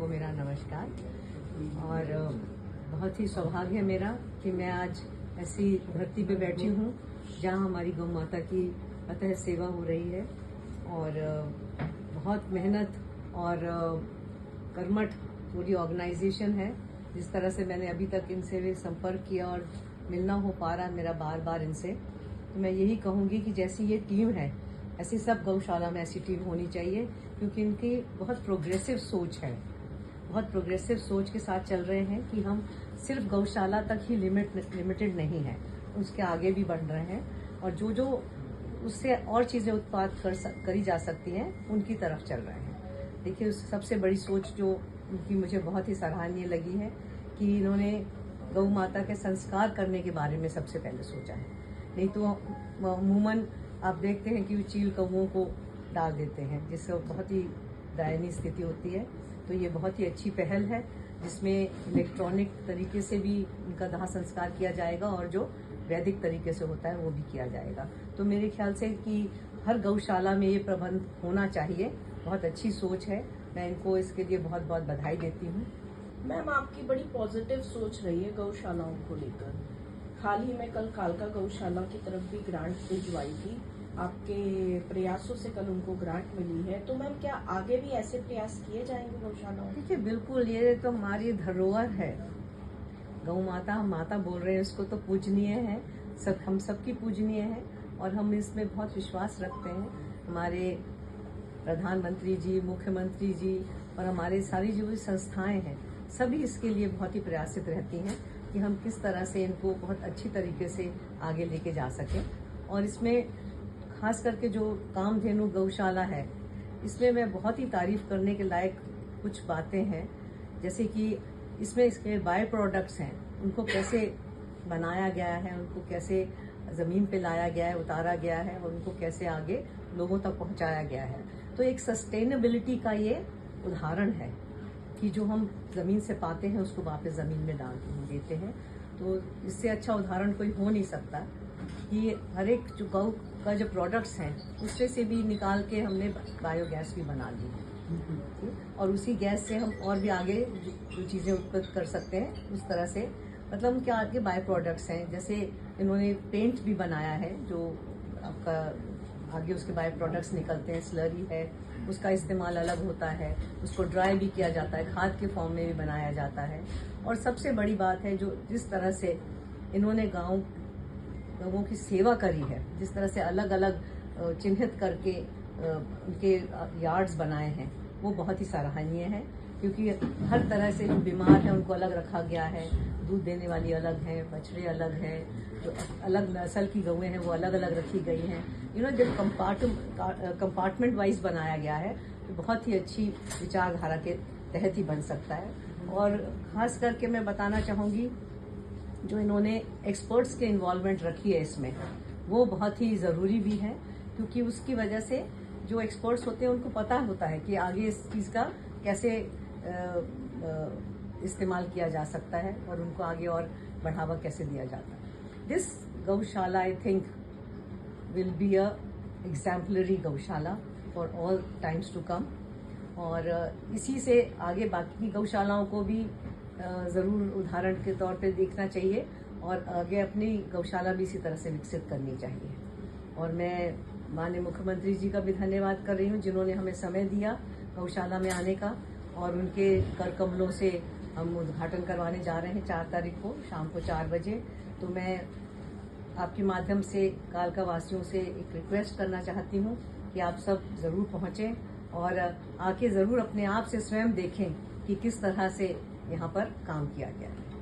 सबको मेरा नमस्कार। और बहुत ही सौभाग्य है मेरा कि मैं आज ऐसी धरती पे बैठी हूँ जहाँ हमारी गौ माता की अतः सेवा हो रही है। और बहुत मेहनत और कर्मठ पूरी ऑर्गेनाइजेशन है। जिस तरह से मैंने अभी तक इनसे संपर्क किया और मिलना हो पा रहा मेरा बार बार इनसे, तो मैं यही कहूँगी कि जैसी ये टीम है ऐसी सब गौशाला में ऐसी टीम होनी चाहिए, क्योंकि इनकी बहुत प्रोग्रेसिव सोच है। बहुत प्रोग्रेसिव सोच के साथ चल रहे हैं कि हम सिर्फ गौशाला तक ही लिमिटेड नहीं है, उसके आगे भी बढ़ रहे हैं और जो उससे और चीज़ें उत्पाद करी जा सकती हैं उनकी तरफ चल रहे हैं। देखिए, उस सबसे बड़ी सोच जो उनकी मुझे बहुत ही सराहनीय लगी है कि इन्होंने गौ माता के संस्कार करने के बारे में सबसे पहले सोचा है। नहीं तो अमूमन आप देखते हैं कि वो चील कौओं को डाल देते हैं, जिससे बहुत ही दयनीय स्थिति होती है। तो ये बहुत ही अच्छी पहल है जिसमें इलेक्ट्रॉनिक तरीके से भी उनका दाह संस्कार किया जाएगा और जो वैदिक तरीके से होता है वो भी किया जाएगा। तो मेरे ख्याल से कि हर गौशाला में ये प्रबंध होना चाहिए। बहुत अच्छी सोच है, मैं इनको इसके लिए बहुत बहुत बधाई देती हूँ। मैम, आपकी बड़ी पॉजिटिव सोच रही है गौशालाओं को लेकर। हाल ही में कल कालका गौशाला की तरफ भी ग्रांट भिजवाई थी, आपके प्रयासों से कल उनको ग्रांट मिली है। तो मैम, क्या आगे भी ऐसे प्रयास किए जाएंगे गौशालाओं? देखिए, बिल्कुल, ये तो हमारी धरोहर है। गौ माता, हम माता बोल रहे हैं, उसको तो पूजनीय है, हम सबकी पूजनीय है और हम इसमें बहुत विश्वास रखते हैं। हमारे प्रधानमंत्री जी, मुख्यमंत्री जी और हमारे सारी जो भी संस्थाएं हैं सभी इसके लिए बहुत ही प्रयासित रहती हैं कि हम किस तरह से इनको बहुत अच्छी तरीके से आगे लेके जा सकें। और इसमें खास करके जो कामधेनु गौशाला है, इसमें मैं बहुत ही तारीफ करने के लायक कुछ बातें हैं। जैसे कि इसमें इसके बाय प्रोडक्ट्स हैं, उनको कैसे बनाया गया है, उनको कैसे ज़मीन पे लाया गया है, उतारा गया है और उनको कैसे आगे लोगों तक पहुंचाया गया है। तो एक सस्टेनेबिलिटी का ये उदाहरण है कि जो हम ज़मीन से पाते हैं उसको वापस ज़मीन में डाल देते हैं। तो इससे अच्छा उदाहरण कोई हो नहीं सकता कि हर एक जो गौ का जो प्रोडक्ट्स हैं उससे से भी निकाल के हमने बायोगैस भी बना ली है और उसी गैस से हम और भी आगे जो चीज़ें उत्पन्न कर सकते हैं उस तरह से, मतलब उनके आगे बाय प्रोडक्ट्स हैं। जैसे इन्होंने पेंट भी बनाया है जो आपका आगे उसके बाय प्रोडक्ट्स निकलते हैं। स्लरी है, उसका इस्तेमाल अलग होता है, उसको ड्राई भी किया जाता है, खाद के फॉर्म में भी बनाया जाता है। और सबसे बड़ी बात है जो जिस तरह से इन्होंने लोगों की सेवा करी है, जिस तरह से अलग अलग चिन्हित करके उनके यार्ड्स बनाए हैं, वो बहुत ही सराहनीय है। क्योंकि हर तरह से जो बीमार है उनको अलग रखा गया है, दूध देने वाली अलग हैं, बछड़े अलग हैं, जो अलग नस्ल की गौएं हैं वो अलग अलग रखी गई हैं। जब कंपार्टमेंट वाइज बनाया गया है तो बहुत ही अच्छी विचारधारा के तहत ही बन सकता है। और ख़ास करके मैं बताना चाहूँगी जो इन्होंने एक्सपर्ट्स के इन्वॉल्वमेंट रखी है इसमें, वो बहुत ही ज़रूरी भी है, क्योंकि उसकी वजह से जो एक्सपर्ट्स होते हैं उनको पता होता है कि आगे इस चीज़ का कैसे इस्तेमाल किया जा सकता है और उनको आगे और बढ़ावा कैसे दिया जाता है। This gaushala I think will be a exemplary gaushala for all times to come. और इसी से आगे बाकी गौशालाओं को भी ज़रूर उदाहरण के तौर पे देखना चाहिए और आगे अपनी गौशाला भी इसी तरह से विकसित करनी चाहिए। और मैं माननीय मुख्यमंत्री जी का भी धन्यवाद कर रही हूँ जिन्होंने हमें समय दिया गौशाला में आने का, और उनके कर कमलों से हम उद्घाटन करवाने जा रहे हैं 4 तारीख को शाम को 4 बजे। तो मैं आपके माध्यम से कालका वासियों से एक रिक्वेस्ट करना चाहती हूँ कि आप सब ज़रूर पहुँचें और आके ज़रूर अपने आप से स्वयं देखें कि किस तरह से यहाँ पर काम किया गया है।